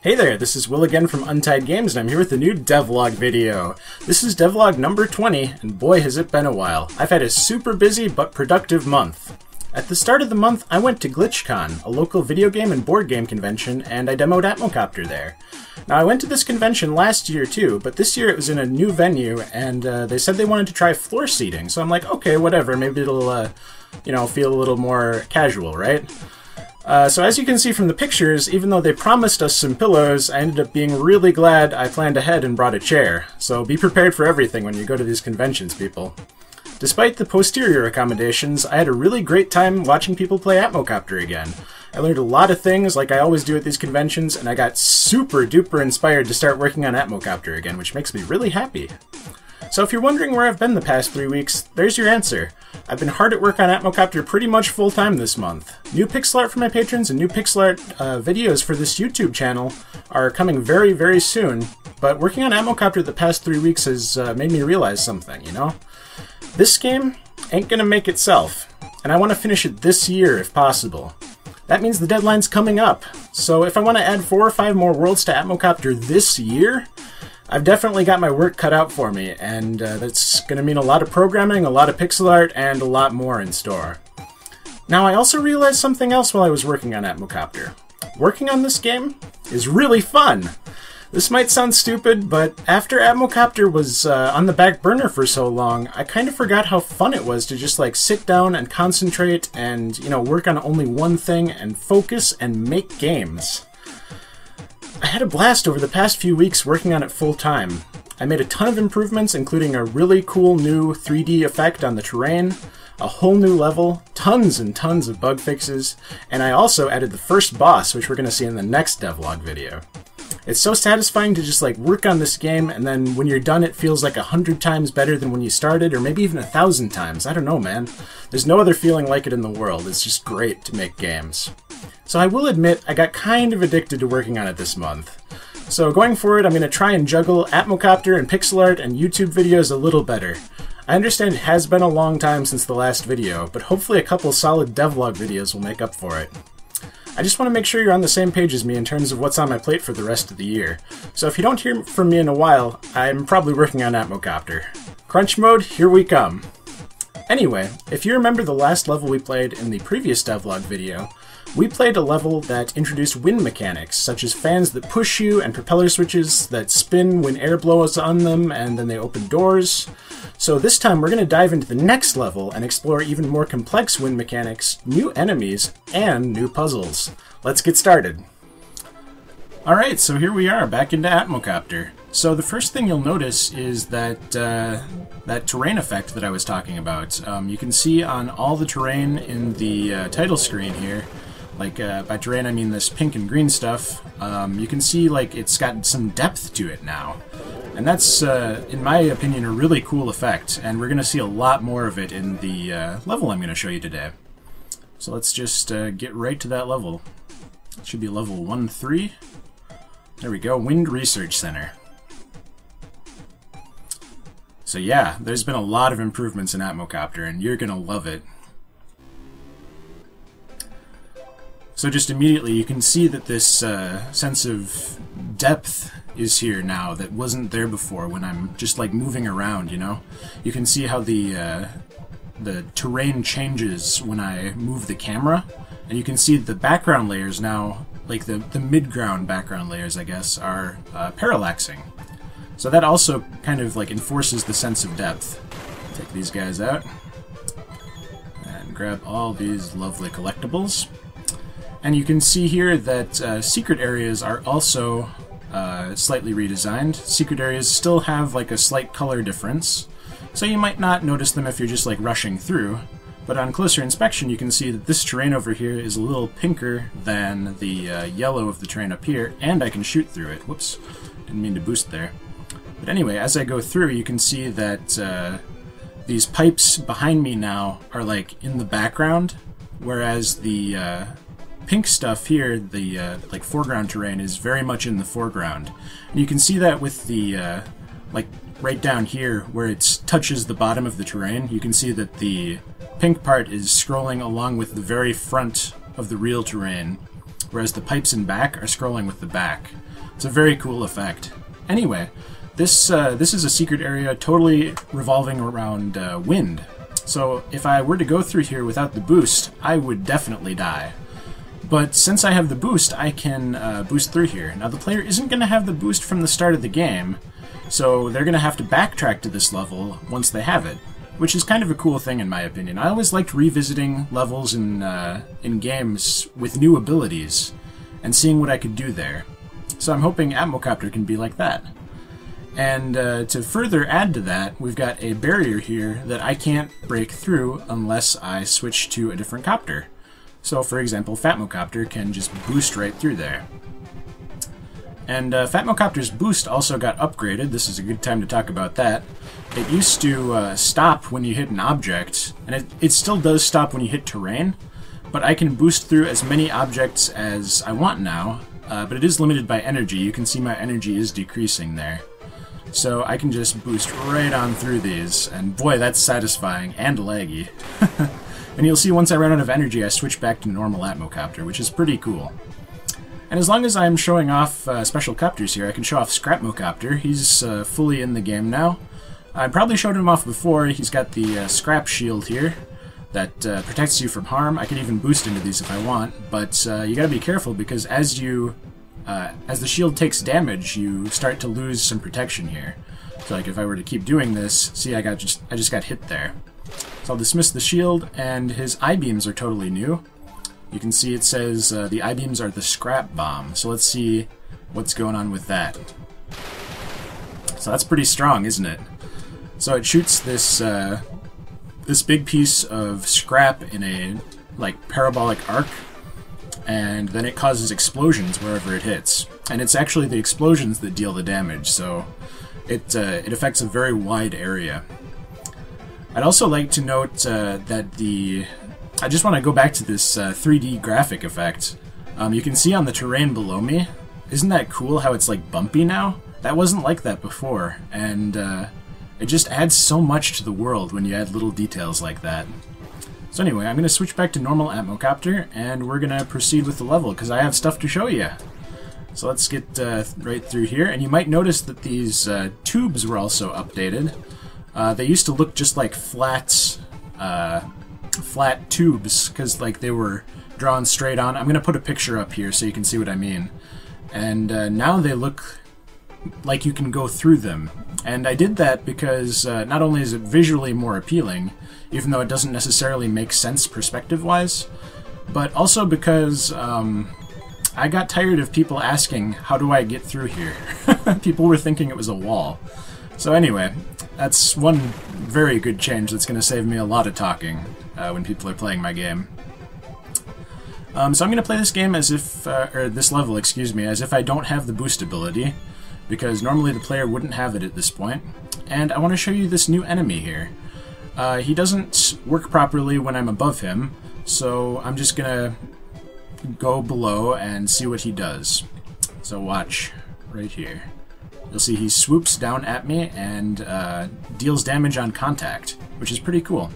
Hey there, this is Will again from Untied Games, and I'm here with a new devlog video. This is devlog number 20, and boy has it been a while. I've had a super busy but productive month. At the start of the month, I went to GlitchCon, a local video game and board game convention, and I demoed Atmocopter there. Now, I went to this convention last year too, but this year it was in a new venue, and they said they wanted to try floor seating, so I'm like, okay, whatever, maybe it'll, feel a little more casual, right? So as you can see from the pictures, even though they promised us some pillows, I ended up being really glad I planned ahead and brought a chair. So be prepared for everything when you go to these conventions, people. Despite the posterior accommodations, I had a really great time watching people play Atmocopter again. I learned a lot of things like I always do at these conventions, and I got super duper inspired to start working on Atmocopter again, which makes me really happy. So if you're wondering where I've been the past 3 weeks, there's your answer. I've been hard at work on Atmocopter pretty much full-time this month. New pixel art for my patrons and new pixel art videos for this YouTube channel are coming very, very soon, but working on Atmocopter the past 3 weeks has made me realize something, you know? This game ain't gonna make itself, and I want to finish it this year if possible. That means the deadline's coming up, so if I want to add 4 or 5 more worlds to Atmocopter this year, I've definitely got my work cut out for me, and that's going to mean a lot of programming, a lot of pixel art, and a lot more in store. Now, I also realized something else while I was working on Atmocopter. Working on this game is really fun! This might sound stupid, but after Atmocopter was on the back burner for so long, I kind of forgot how fun it was to just like sit down and concentrate and, work on only one thing and focus and make games. I had a blast over the past few weeks working on it full-time. I made a ton of improvements, including a really cool new 3D effect on the terrain, a whole new level, tons and tons of bug fixes, and I also added the first boss, which we're going to see in the next devlog video. It's so satisfying to just work on this game, and then when you're done it feels like 100 times better than when you started, or maybe even 1,000 times. I don't know, man. There's no other feeling like it in the world. It's just great to make games. So I will admit, I got kind of addicted to working on it this month. So going forward, I'm going to try and juggle Atmocopter and pixel art and YouTube videos a little better. I understand it has been a long time since the last video, but hopefully a couple solid devlog videos will make up for it. I just want to make sure you're on the same page as me in terms of what's on my plate for the rest of the year. So if you don't hear from me in a while, I'm probably working on Atmocopter. Crunch mode, here we come. Anyway, if you remember the last level we played in the previous devlog video, we played a level that introduced wind mechanics, such as fans that push you and propeller switches that spin when air blows on them and then they open doors. So this time we're going to dive into the next level and explore even more complex wind mechanics, new enemies, and new puzzles. Let's get started. Alright, so here we are, back into Atmocopter. So the first thing you'll notice is that that terrain effect that I was talking about. You can see on all the terrain in the title screen here, by terrain I mean this pink and green stuff, you can see it's got some depth to it now. And that's, in my opinion, a really cool effect, and we're going to see a lot more of it in the level I'm going to show you today. So let's just get right to that level. It should be level 1-3. There we go, Wind Research Center. So yeah, there's been a lot of improvements in Atmocopter, and you're going to love it. So just immediately you can see that this sense of depth is here now that wasn't there before when I'm just moving around, you know? You can see how the terrain changes when I move the camera, and you can see the background layers now, the mid-ground background layers, I guess, are parallaxing. So that also kind of enforces the sense of depth. Take these guys out and grab all these lovely collectibles. And you can see here that secret areas are also slightly redesigned. Secret areas still have a slight color difference, so you might not notice them if you're just rushing through, but on closer inspection you can see that this terrain over here is a little pinker than the yellow of the terrain up here, and I can shoot through it. Whoops, didn't mean to boost there. But anyway, as I go through, you can see that these pipes behind me now are in the background, whereas the pink stuff here, the foreground terrain, is very much in the foreground. And you can see that with the right down here where it touches the bottom of the terrain, you can see that the pink part is scrolling along with the very front of the real terrain, whereas the pipes in back are scrolling with the back. It's a very cool effect. Anyway, this is a secret area totally revolving around wind. So if I were to go through here without the boost, I would definitely die. But since I have the boost, I can boost through here. Now the player isn't going to have the boost from the start of the game, so they're going to have to backtrack to this level once they have it, which is kind of a cool thing in my opinion. I always liked revisiting levels in games with new abilities and seeing what I could do there. So I'm hoping Atmocopter can be like that. And to further add to that, we've got a barrier here that I can't break through unless I switch to a different copter. So for example, Atmocopter can just boost right through there. And Atmocopter's boost also got upgraded. This is a good time to talk about that. It used to stop when you hit an object, and it still does stop when you hit terrain, but I can boost through as many objects as I want now, but it is limited by energy. You can see my energy is decreasing there. So I can just boost right on through these, and boy, that's satisfying and laggy. And you'll see once I run out of energy, I switch back to normal Atmocopter, which is pretty cool. And as long as I'm showing off special copters here, I can show off Atmocopter. He's fully in the game now. I probably showed him off before. He's got the scrap shield here that protects you from harm. I can even boost into these if I want, but you gotta be careful because as the shield takes damage, you start to lose some protection here. So like if I were to keep doing this, see I just got hit there. So I'll dismiss the shield, and his I-beams are totally new. You can see it says the I-beams are the scrap bomb. So let's see what's going on with that. So that's pretty strong, isn't it? So it shoots this this big piece of scrap in a like parabolic arc, and then it causes explosions wherever it hits. And it's actually the explosions that deal the damage, so it affects a very wide area. I'd also like to note that I just want to go back to this 3D graphic effect. You can see on the terrain below me, isn't that cool how it's like bumpy now? That wasn't like that before, and it just adds so much to the world when you add little details like that. So anyway, I'm going to switch back to normal Atmocopter, and we're going to proceed with the level, because I have stuff to show you. So let's get right through here, and you might notice that these tubes were also updated. They used to look just like flat tubes, because like they were drawn straight on. I'm going to put a picture up here so you can see what I mean. And now they look like you can go through them. And I did that because not only is it visually more appealing, even though it doesn't necessarily make sense perspective-wise, but also because I got tired of people asking, how do I get through here? People were thinking it was a wall. So anyway, that's one very good change that's going to save me a lot of talking when people are playing my game. So I'm going to play this game as if, or this level, excuse me, as if I don't have the boost ability, because normally the player wouldn't have it at this point. And I want to show you this new enemy here. He doesn't work properly when I'm above him, so I'm just going to go below and see what he does. So watch right here. You'll see he swoops down at me and deals damage on contact, which is pretty cool.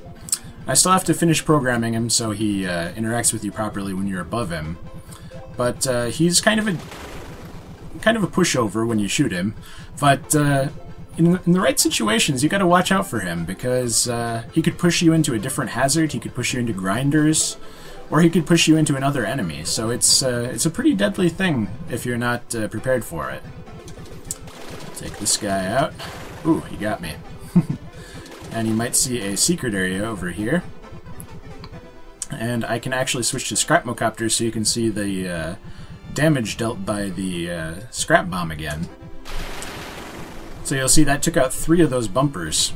I still have to finish programming him so he interacts with you properly when you're above him. But he's kind of a pushover when you shoot him. But in the right situations, you got to watch out for him, because he could push you into a different hazard. He could push you into grinders, or he could push you into another enemy. So it's a pretty deadly thing if you're not prepared for it. Take this guy out. Ooh, he got me. And you might see a secret area over here. And I can actually switch to Atmocopter so you can see the damage dealt by the scrap bomb again. So you'll see that took out 3 of those bumpers.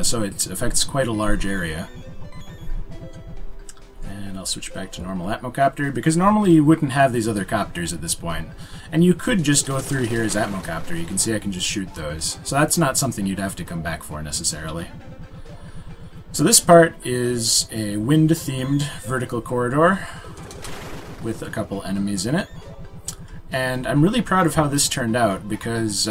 So it affects quite a large area. And I'll switch back to normal Atmocopter, because normally you wouldn't have these other copters at this point. And you could just go through here as Atmocopter. You can see I can just shoot those. So that's not something you'd have to come back for necessarily. So this part is a wind-themed vertical corridor with a couple enemies in it. And I'm really proud of how this turned out, because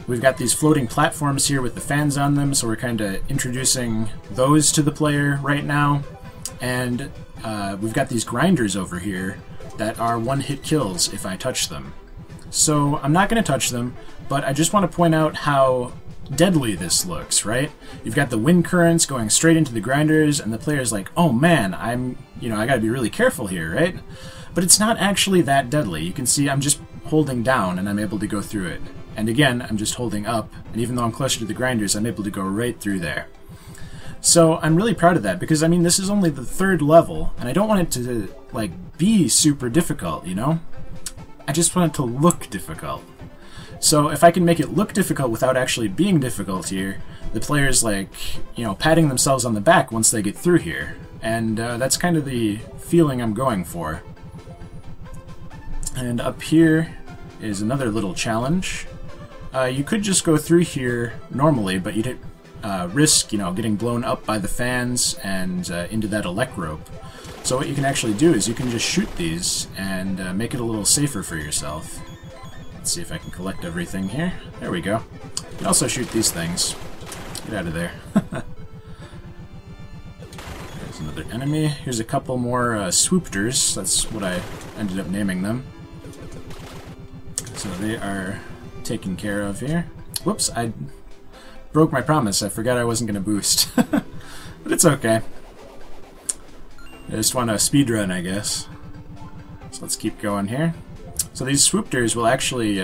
We've got these floating platforms here with the fans on them, so we're kind of introducing those to the player right now. And we've got these grinders over here that are one-hit kills if I touch them. So I'm not going to touch them, but I just want to point out how deadly this looks, right? You've got the wind currents going straight into the grinders, and the player's like, oh man, I gotta be really careful here, right? But it's not actually that deadly. You can see I'm just holding down and I'm able to go through it. And again, I'm just holding up, and even though I'm closer to the grinders, I'm able to go right through there. So I'm really proud of that, because I mean, this is only the 3rd level, and I don't want it to, like, be super difficult, you know? I just want it to look difficult. So if I can make it look difficult without actually being difficult here, the player's like, patting themselves on the back once they get through here. And that's kind of the feeling I'm going for. And up here is another little challenge. You could just go through here normally, but you'd risk, getting blown up by the fans and into that elect rope. So what you can actually do is you can just shoot these and make it a little safer for yourself. Let's see if I can collect everything here. There we go. You can also shoot these things. Get out of there. There's another enemy. Here's a couple more swoopters. That's what I ended up naming them. So they are taken care of here. Whoops, I broke my promise. I forgot I wasn't going to boost. But it's okay. I just want to speedrun, I guess. So let's keep going here. So these swoopters will actually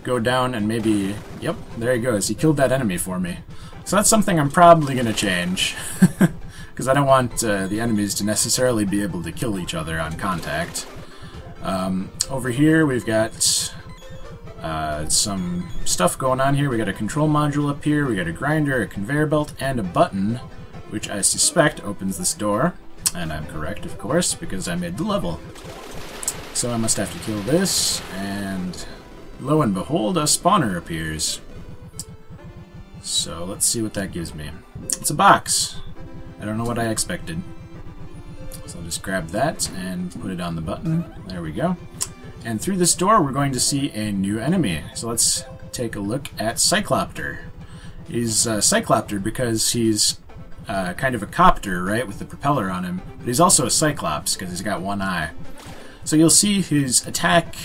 go down and maybe... Yep, there he goes. He killed that enemy for me. So that's something I'm probably going to change. Because I don't want the enemies to necessarily be able to kill each other on contact. Over here we've got some stuff going on here. We got a control module up here. We got a grinder, a conveyor belt, and a button, which I suspect opens this door. And I'm correct, of course, because I made the level. So I must have to kill this, and lo and behold, a spawner appears. So let's see what that gives me. It's a box. I don't know what I expected. So I'll just grab that and put it on the button. There we go. And through this door, we're going to see a new enemy. So let's take a look at Cyclopter. He's Cyclopter because he's kind of a copter, right, with the propeller on him. But he's also a Cyclops because he's got one eye. So you'll see his attack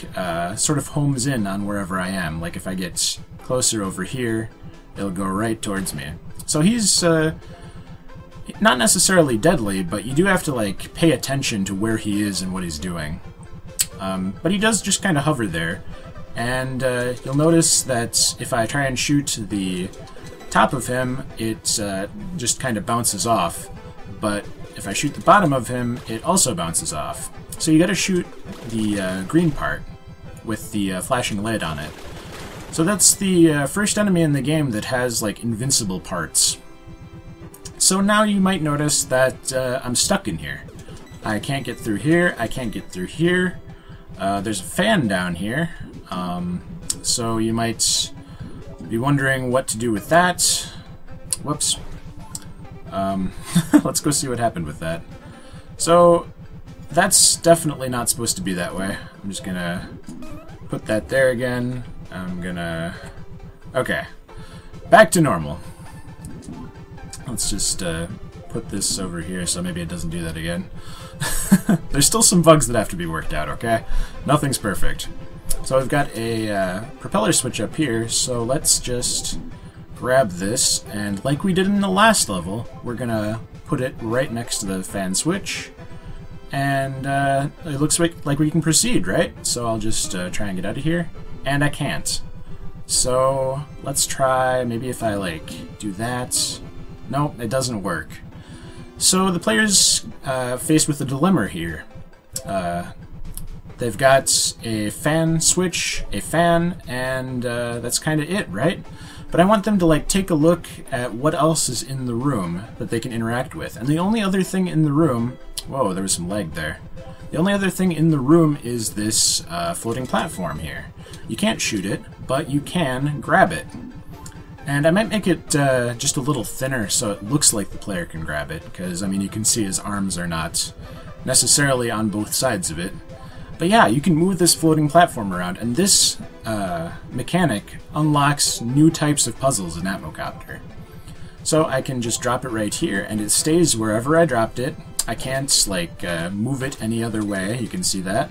sort of homes in on wherever I am. Like if I get closer over here, it'll go right towards me. So he's not necessarily deadly, but you do have to like pay attention to where he is and what he's doing. But he does just kind of hover there. And you'll notice that if I try and shoot the top of him, it just kind of bounces off. But if I shoot the bottom of him, it also bounces off. So you gotta shoot the green part with the flashing light on it. So that's the first enemy in the game that has like invincible parts. So now you might notice that I'm stuck in here. I can't get through here, I can't get through here. There's a fan down here. So you might be wondering what to do with that. Whoops. Let's go see what happened with that. So that's definitely not supposed to be that way. I'm just gonna put that there again. I'm gonna... Okay. Back to normal. Let's just put this over here so maybe it doesn't do that again. There's still some bugs that have to be worked out, okay? Nothing's perfect. So I've got a propeller switch up here, so let's just grab this, and like we did in the last level, we're gonna put it right next to the fan switch, and it looks like we can proceed, right? So I'll just try and get out of here, and I can't. So let's try, maybe if I like do that. No, it doesn't work. So the player's faced with a dilemma here. They've got a fan switch, a fan, and that's kind of it, right? But I want them to like take a look at what else is in the room that they can interact with. And the only other thing in the room... Whoa, there was some lag there. The only other thing in the room is this floating platform here. You can't shoot it, but you can grab it. And I might make it just a little thinner so it looks like the player can grab it, because, I mean, you can see his arms are not necessarily on both sides of it. But yeah, you can move this floating platform around, and this mechanic unlocks new types of puzzles in Atmocopter. So I can just drop it right here, and it stays wherever I dropped it. I can't, like, move it any other way, you can see that.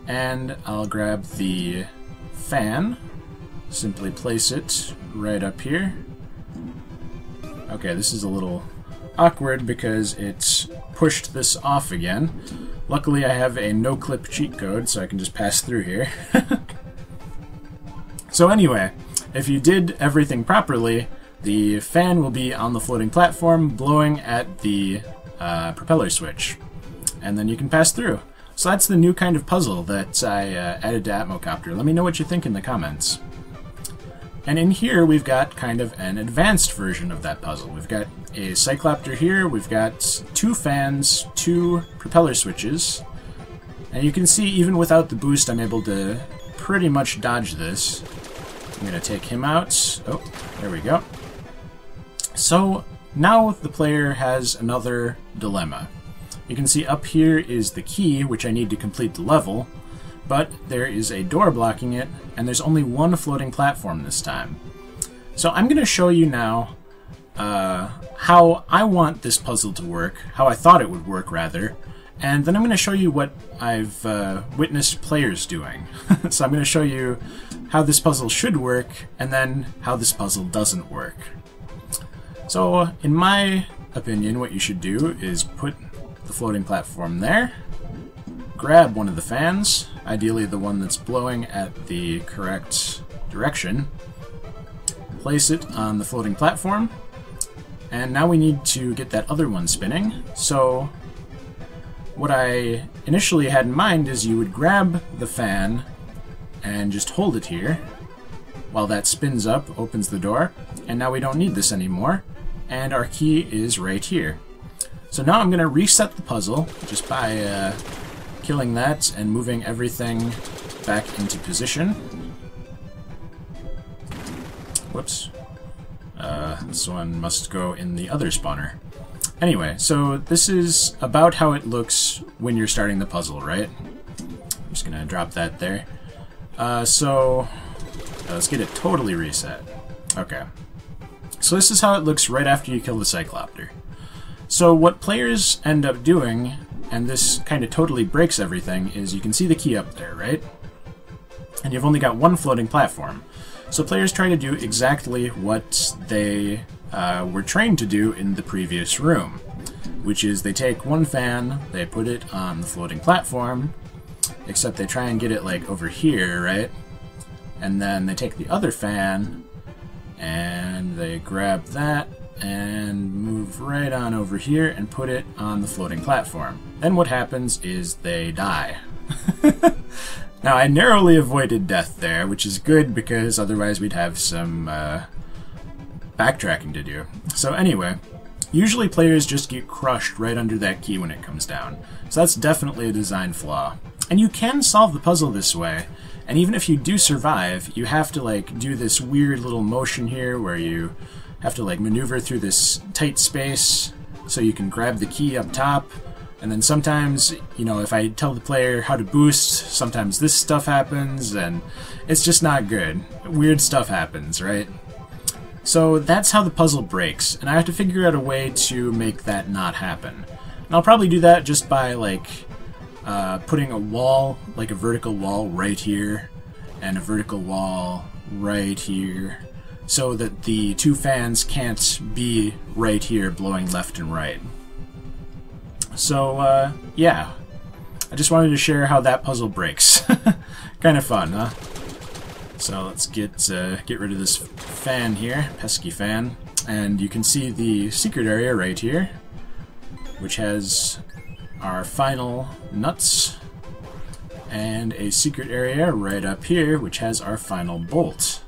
And I'll grab the fan, simply place it right up here. Okay, this is a little awkward because it's pushed this off again. Luckily I have a no-clip cheat code, so I can just pass through here. So anyway, if you did everything properly, the fan will be on the floating platform, blowing at the propeller switch. And then you can pass through. So that's the new kind of puzzle that I added to Atmocopter. Let me know what you think in the comments. And in here we've got kind of an advanced version of that puzzle. We've got a Cyclopter here, we've got 2 fans, 2 propeller switches. And you can see even without the boost I'm able to pretty much dodge this. I'm going to take him out. Oh, there we go. So now the player has another dilemma. You can see up here is the key, which I need to complete the level, but there is a door blocking it, and there's only one floating platform this time. So I'm going to show you now how I want this puzzle to work, how I thought it would work rather, and then I'm going to show you what I've witnessed players doing. So I'm going to show you how this puzzle should work, and then how this puzzle doesn't work. So in my opinion, what you should do is put the floating platform there, grab one of the fans, ideally the one that's blowing at the correct direction, place it on the floating platform, and now we need to get that other one spinning. So what I initially had in mind is you would grab the fan and just hold it here while that spins up, opens the door, and now we don't need this anymore, and our key is right here. So now I'm going to reset the puzzle just by killing that and moving everything back into position. Whoops. This one must go in the other spawner. Anyway, so this is about how it looks when you're starting the puzzle, right? I'm just going to drop that there. So let's get it totally reset. Okay. So this is how it looks right after you kill the Cyclopter. So what players end up doing, and this kind of totally breaks everything, is you can see the key up there, right? And you've only got one floating platform. So players try to do exactly what they were trained to do in the previous room, which is they take one fan, they put it on the floating platform, except they try and get it like over here, right? And then they take the other fan, and they grab that, and move right on over here and put it on the floating platform. Then what happens is they die. Now, I narrowly avoided death there, which is good because otherwise we'd have some backtracking to do. So anyway, usually players just get crushed right under that key when it comes down. So that's definitely a design flaw. And you can solve the puzzle this way, and even if you do survive, you have to like do this weird little motion here where you have to like maneuver through this tight space so you can grab the key up top. And then sometimes, you know, if I tell the player how to boost, sometimes this stuff happens, and it's just not good. Weird stuff happens, right? So that's how the puzzle breaks, and I have to figure out a way to make that not happen. And I'll probably do that just by, like, putting a wall, like a vertical wall right here, and a vertical wall right here, so that the two fans can't be right here blowing left and right. So, yeah. I just wanted to share how that puzzle breaks. Kind of fun, huh? So let's get rid of this fan here, pesky fan. And you can see the secret area right here, which has our final nuts. And a secret area right up here, which has our final bolt.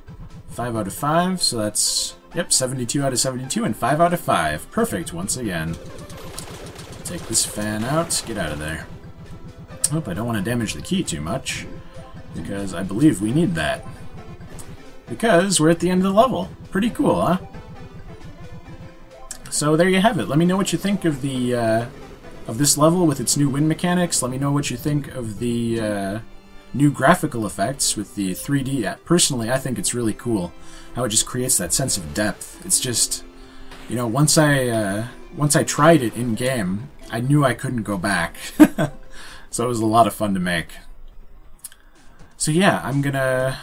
5 out of 5, so that's, yep, 72 out of 72 and 5 out of 5. Perfect, once again. Take this fan out, get out of there. Hope I don't want to damage the key too much, because I believe we need that. Because we're at the end of the level. Pretty cool, huh? So there you have it. Let me know what you think of the of this level with its new wind mechanics. Let me know what you think of the new graphical effects with the 3D. Personally, I think it's really cool how it just creates that sense of depth. It's just, you know, once I tried it in game, I knew I couldn't go back. So it was a lot of fun to make. So yeah, I'm gonna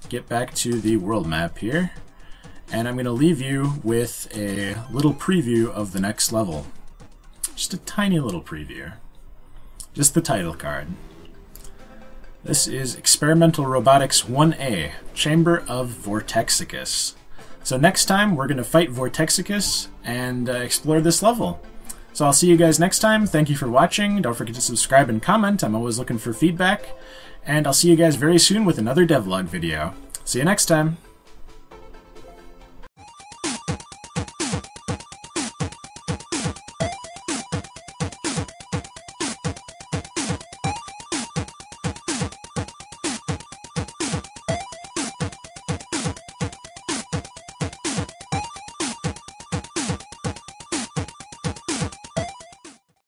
get back to the world map here, and I'm gonna leave you with a little preview of the next level. Just a tiny little preview. Just the title card. This is Experimental Robotics 1A, Chamber of Vortexicus. So next time, we're going to fight Vortexicus and explore this level. So I'll see you guys next time. Thank you for watching. Don't forget to subscribe and comment. I'm always looking for feedback. And I'll see you guys very soon with another devlog video. See you next time.